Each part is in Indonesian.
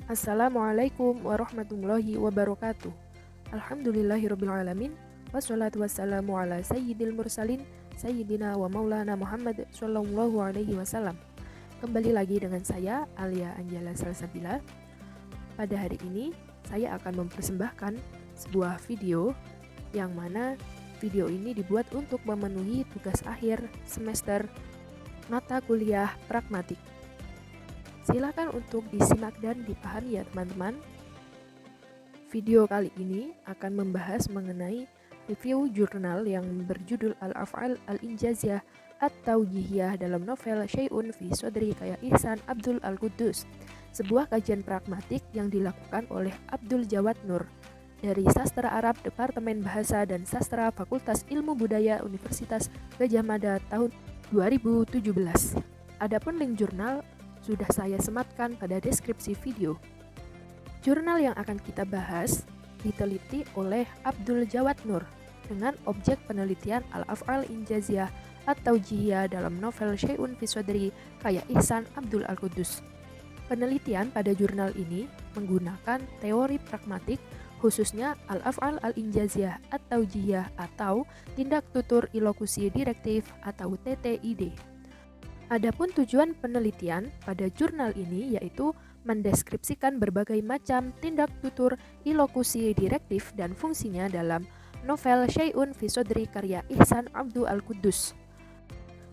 Assalamualaikum warahmatullahi wabarakatuh. Alhamdulillahirrabbilalamin. Wassalatu wassalamu ala sayyidil mursalin Sayyidina wa maulana Muhammad sallallahu alaihi wasallam. Kembali lagi dengan saya, Alia Anjala Salsabila. Pada hari ini, saya akan mempersembahkan sebuah video yang mana video ini dibuat untuk memenuhi tugas akhir semester mata kuliah pragmatik. Silakan untuk disimak dan dipahami ya teman-teman. Video kali ini akan membahas mengenai review jurnal yang berjudul Al-Af'al Al-Injaziyah At-Tawjihiyah dalam novel Syai'un fi Sodri Kaya Ihsan Abdul Al-Quddus, sebuah kajian pragmatik yang dilakukan oleh Abdul Jawad Nur dari Sastra Arab Departemen Bahasa dan Sastra Fakultas Ilmu Budaya Universitas Gadjah Mada tahun 2017. Adapun link jurnal sudah saya sematkan pada deskripsi video. Jurnal yang akan kita bahas diteliti oleh Abdul Jawad Nur dengan objek penelitian Al-Af'al Injaziyah At-Tawjihiyah dalam novel Syai'un fi Sodri Kaya Ihsan Abdul Al-Quddus. Penelitian pada jurnal ini menggunakan teori pragmatik, khususnya Al-Af'al Al-Injaziyah At-Tawjihiyah atau tindak tutur ilokusi direktif atau TTID. Adapun tujuan penelitian pada jurnal ini yaitu mendeskripsikan berbagai macam tindak tutur ilokusi direktif dan fungsinya dalam novel Syai'un fi Sodri karya Ihsan Abdul Al-Quddus.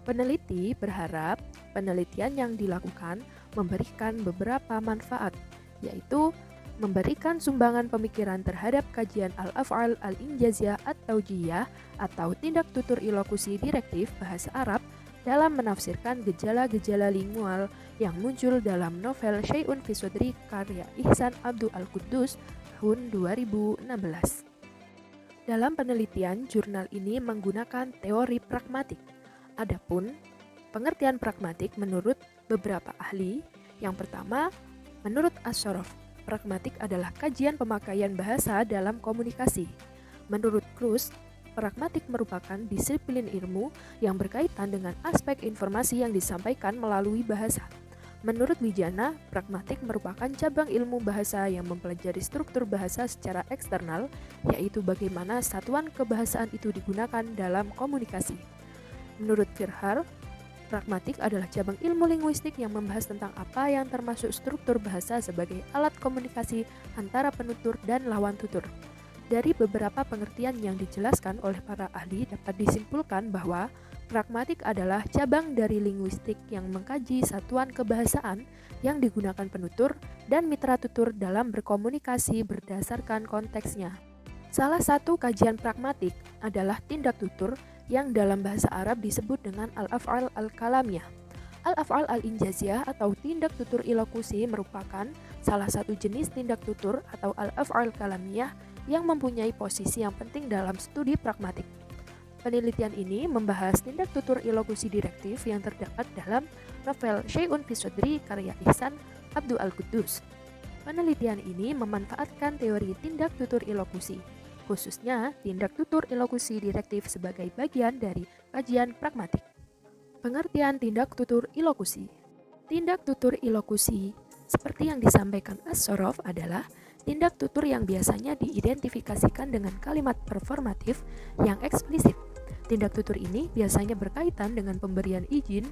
Peneliti berharap penelitian yang dilakukan memberikan beberapa manfaat, yaitu memberikan sumbangan pemikiran terhadap kajian Al-Af'al Al-Injaziyah At-Tawjihiyah atau tindak tutur ilokusi direktif bahasa Arab dalam menafsirkan gejala-gejala lingual yang muncul dalam novel Syai'un fi Sodri karya Ihsan Abdul Al-Quddus tahun 2016. Dalam penelitian, jurnal ini menggunakan teori pragmatik. Adapun pengertian pragmatik menurut beberapa ahli, yang pertama, menurut As-Sorof, pragmatik adalah kajian pemakaian bahasa dalam komunikasi. Menurut Kruse, pragmatik merupakan disiplin ilmu yang berkaitan dengan aspek informasi yang disampaikan melalui bahasa. Menurut Wijana, pragmatik merupakan cabang ilmu bahasa yang mempelajari struktur bahasa secara eksternal, yaitu bagaimana satuan kebahasaan itu digunakan dalam komunikasi. Menurut Firhar, pragmatik adalah cabang ilmu linguistik yang membahas tentang apa yang termasuk struktur bahasa sebagai alat komunikasi antara penutur dan lawan tutur. Dari beberapa pengertian yang dijelaskan oleh para ahli dapat disimpulkan bahwa pragmatik adalah cabang dari linguistik yang mengkaji satuan kebahasaan yang digunakan penutur dan mitra tutur dalam berkomunikasi berdasarkan konteksnya. Salah satu kajian pragmatik adalah tindak tutur yang dalam bahasa Arab disebut dengan Al-Af'al Al-Kalamiyah. Al-Af'al Al-Injaziyah atau tindak tutur ilokusi merupakan salah satu jenis tindak tutur atau Al-Af'al Kalamiyah yang mempunyai posisi yang penting dalam studi pragmatik. Penelitian ini membahas tindak tutur ilokusi direktif yang terdapat dalam novel Syai'un fi Sodri karya Ihsan Abdul Al-Quddus. Penelitian ini memanfaatkan teori tindak tutur ilokusi, khususnya tindak tutur ilokusi direktif sebagai bagian dari kajian pragmatik. Pengertian tindak tutur ilokusi. Tindak tutur ilokusi, seperti yang disampaikan As-Sorof, adalah tindak tutur yang biasanya diidentifikasikan dengan kalimat performatif yang eksplisit. Tindak tutur ini biasanya berkaitan dengan pemberian izin,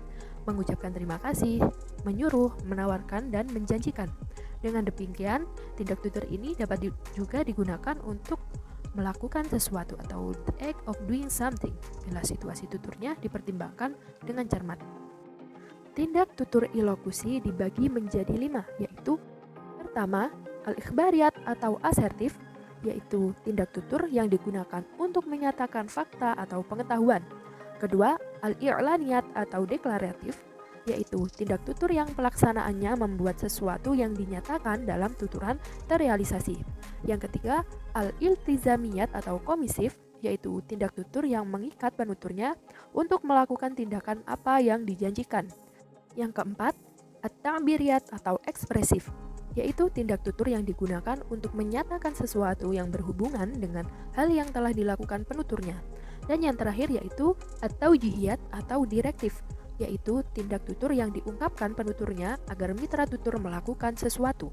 mengucapkan terima kasih, menyuruh, menawarkan, dan menjanjikan. Dengan demikian, tindak tutur ini dapat juga digunakan untuk melakukan sesuatu atau the act of doing something bila situasi tuturnya dipertimbangkan dengan cermat. Tindak tutur ilokusi dibagi menjadi 5, yaitu pertama, al-ikhbariyat atau asertif, yaitu tindak tutur yang digunakan untuk menyatakan fakta atau pengetahuan. Kedua, al-i'laniyat atau deklaratif, yaitu tindak tutur yang pelaksanaannya membuat sesuatu yang dinyatakan dalam tuturan terrealisasi. Yang ketiga, al-iltizamiyat atau komisif, yaitu tindak tutur yang mengikat penuturnya untuk melakukan tindakan apa yang dijanjikan. Yang keempat, at-ta'biriyat atau ekspresif, yaitu tindak tutur yang digunakan untuk menyatakan sesuatu yang berhubungan dengan hal yang telah dilakukan penuturnya. Dan yang terakhir yaitu at-tawjihiyat atau direktif, yaitu tindak tutur yang diungkapkan penuturnya agar mitra tutur melakukan sesuatu.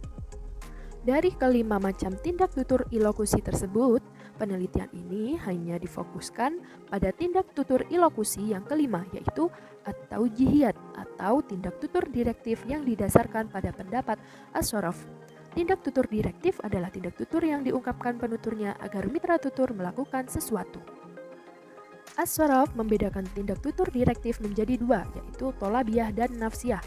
Dari kelima macam tindak tutur ilokusi tersebut, penelitian ini hanya difokuskan pada tindak tutur ilokusi yang kelima, yaitu at-taujihiyat atau tindak tutur direktif yang didasarkan pada pendapat as-sharaf. Tindak tutur direktif adalah tindak tutur yang diungkapkan penuturnya agar mitra tutur melakukan sesuatu. As-sharaf membedakan tindak tutur direktif menjadi dua, yaitu tolabiyah dan nafsiyah.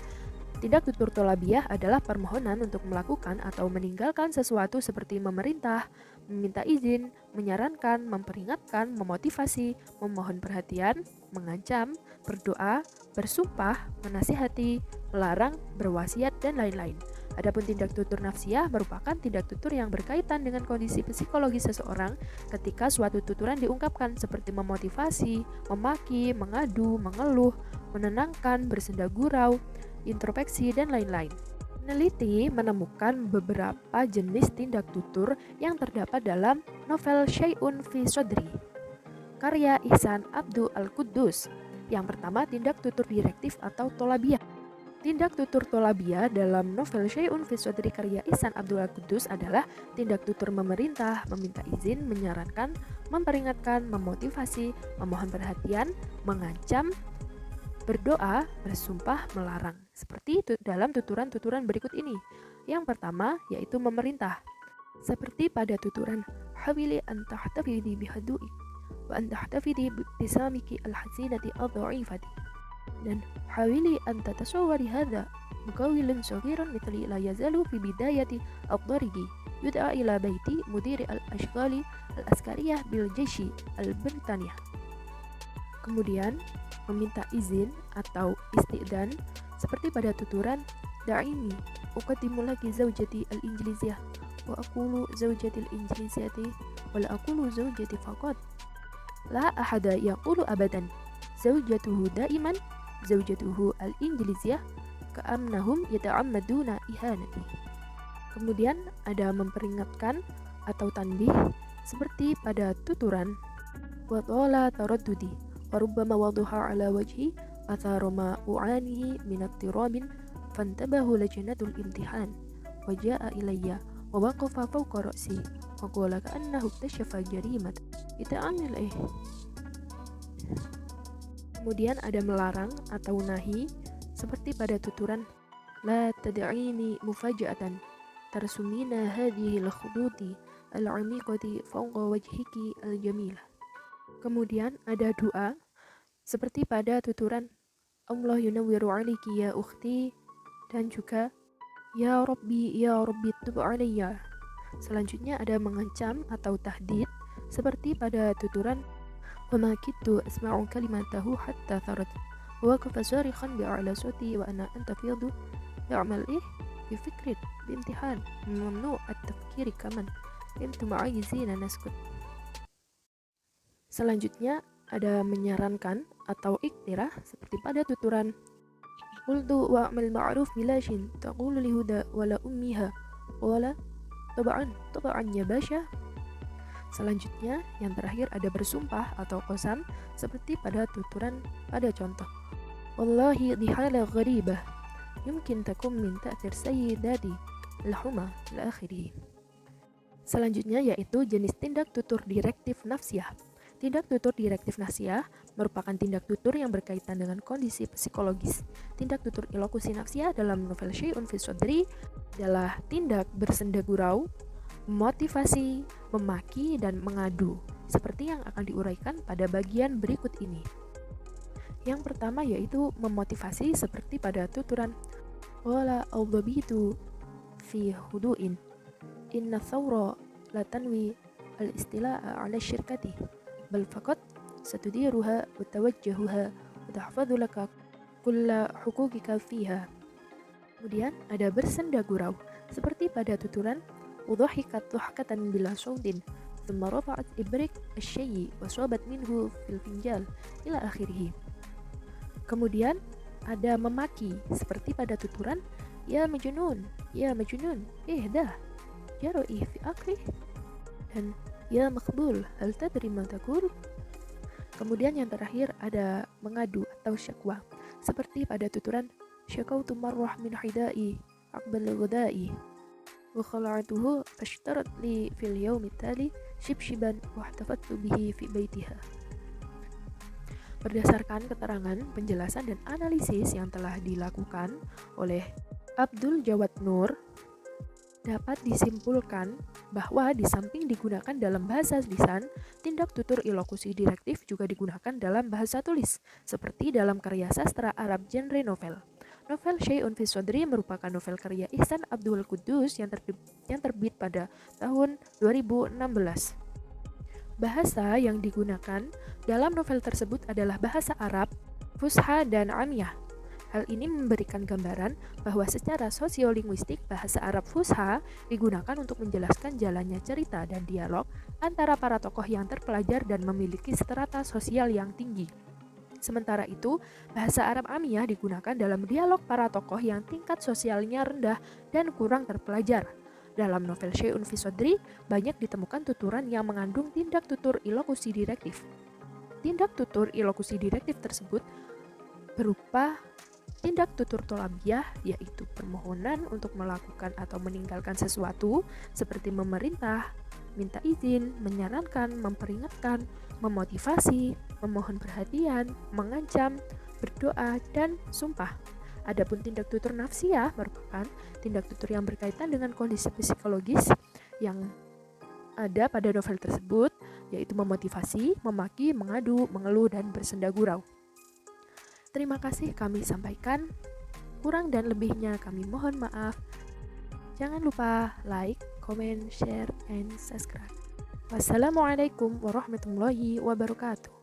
Tindak tutur tolabiyah adalah permohonan untuk melakukan atau meninggalkan sesuatu seperti memerintah, meminta izin, menyarankan, memperingatkan, memotivasi, memohon perhatian, mengancam, berdoa, bersumpah, menasihati, melarang, berwasiat, dan lain-lain. Adapun tindak tutur nafsiyah merupakan tindak tutur yang berkaitan dengan kondisi psikologi seseorang ketika suatu tuturan diungkapkan seperti memotivasi, memaki, mengadu, mengeluh, menenangkan, bersenda gurau, introspeksi, dan lain-lain. Peneliti menemukan beberapa jenis tindak tutur yang terdapat dalam novel Syai'un fi Sodri, karya Ihsan Abdul Al-Quddus. Yang pertama, tindak tutur direktif atau tolabiyah. Tindak tutur tolabiyah dalam novel Syai'un fi Sodri karya Ihsan Abdul Al-Quddus adalah tindak tutur memerintah, meminta izin, menyarankan, memperingatkan, memotivasi, memohon perhatian, mengancam, berdoa, bersumpah, melarang. Seperti itu dalam tuturan-tuturan berikut ini. Yang pertama yaitu memerintah. Seperti pada tuturan hawili an tahtafidhi bihadu'ik wa an tahtafidhi bisamiki al-hasinati ad-dha'ifati. Dan hawili an tatasawwari hadha mukawilun saghiran mithli la yazalu fi bidayati ad-darigi yud'a ila baiti mudiri al-ashghali al-askariyah bil jayshi al-Britaniyah. Kemudian meminta izin atau isti'dan seperti pada tuturan da'ini uqaddimu laki zawjati al-injiliziyah wa aqulu zawjati al-injiliziyati wa la aqulu zawjati faqat la ahada yaqulu abadan zawjatuhu da'iman zawjatuhu al-injiliziyah ka'annahum yata'ammaduna ihanati. Kemudian ada memperingatkan atau tanbih seperti pada tuturan wa tala taraddudi warubbama waduha ala wajhi atharu ma u'anihi minat tirabin fantabahu lajnatul imtihan waja'a ilayya wa waqafa fawqa ra'si wa qala ka'annahu iktashafa jarimat ita'amil Kemudian ada melarang atau nahi seperti pada tuturan la tad'ini mufaja'atan tarsumina hadhihi al-khuduti al-'amiqati fawqa wajhiki al-jamilah. Kemudian ada doa seperti pada tuturan Allah yunawwiru 'alaiki ya ukhti dan juga ya Rabbi tub 'alayya. Selanjutnya ada mengancam atau tahdid seperti pada tuturan wa ma kittu asma'u kalimatahu hatta tharat wa waqafa sarikhan bi'ala sawti wa ana antafidhu ya'mal bi fikrit bi imtihan mamnu' at-tafkiri kaman intum 'aizina naskut. Selanjutnya ada menyarankan atau iktirah seperti pada tuturan qultu wa'mal ma'ruf bilashin taqulu lihuda wala ummiha wala taba'an ya basya. Selanjutnya yang terakhir ada bersumpah atau qasam seperti pada tuturan pada contoh wallahi dihala gharibah yumkin takum min ta'thir sayyidati al-huma ila akhirih. Selanjutnya yaitu jenis tindak tutur direktif nafsiyah. Tindak tutur direktif nafsiyah merupakan tindak tutur yang berkaitan dengan kondisi psikologis. Tindak tutur ilokusi nafsiyah dalam novel Syai'un fi Sodri adalah tindak bersenda gurau, memotivasi, memaki, dan mengadu, seperti yang akan diuraikan pada bagian berikut ini. Yang pertama yaitu memotivasi seperti pada tuturan wala al-dhabitu fi hudu'in inna thawra la tanwi al-istila'a ala syirkati bal faqat satudiruha wa tawajjahuha wa tahfadhu laka kulla hukukika fiha. Kemudian ada bersenda gurau seperti pada tuturan udhahikat dhahkatan bila sautin thumma rafa'at ibrik asy-syay'i wa sabat minhu fil finjal ila akhirih. Kemudian ada memaki seperti pada tuturan ya majnun dah jaroi fi akli dan ya makbul hal tadri ma taqul. Kemudian yang terakhir ada mengadu atau syakwa seperti pada tuturan syakautu marrah min hidai aqbal ghadai وخلعته فاشترت لي في اليوم التالي شبشبا واحتفظت به في بيتها. Berdasarkan keterangan, penjelasan, dan analisis yang telah dilakukan oleh Abdul Jawad Nur, dapat disimpulkan bahwa di samping digunakan dalam bahasa lisan, tindak tutur ilokusi direktif juga digunakan dalam bahasa tulis, seperti dalam karya sastra Arab genre novel. Novel Syai'un fi Sodri merupakan novel karya Ihsan Abdul Qudus yang terbit pada tahun 2016. Bahasa yang digunakan dalam novel tersebut adalah bahasa Arab, Fusha, dan Amiyah. Hal ini memberikan gambaran bahwa secara sosiolinguistik bahasa Arab Fusha digunakan untuk menjelaskan jalannya cerita dan dialog antara para tokoh yang terpelajar dan memiliki strata sosial yang tinggi. Sementara itu, bahasa Arab Amiyah digunakan dalam dialog para tokoh yang tingkat sosialnya rendah dan kurang terpelajar. Dalam novel Syai'un fi Sodri, banyak ditemukan tuturan yang mengandung tindak tutur ilokusi direktif. Tindak tutur ilokusi direktif tersebut berupa tindak tutur tolabiyah, yaitu permohonan untuk melakukan atau meninggalkan sesuatu, seperti memerintah, minta izin, menyarankan, memperingatkan, memotivasi, memohon perhatian, mengancam, berdoa, dan sumpah. Adapun tindak tutur nafsiyah merupakan tindak tutur yang berkaitan dengan kondisi psikologis yang ada pada novel tersebut, yaitu memotivasi, memaki, mengadu, mengeluh, dan bersenda gurau. Terima kasih kami sampaikan. Kurang dan lebihnya kami mohon maaf. Jangan lupa like, comment, share, and subscribe. Wassalamualaikum warahmatullahi wabarakatuh.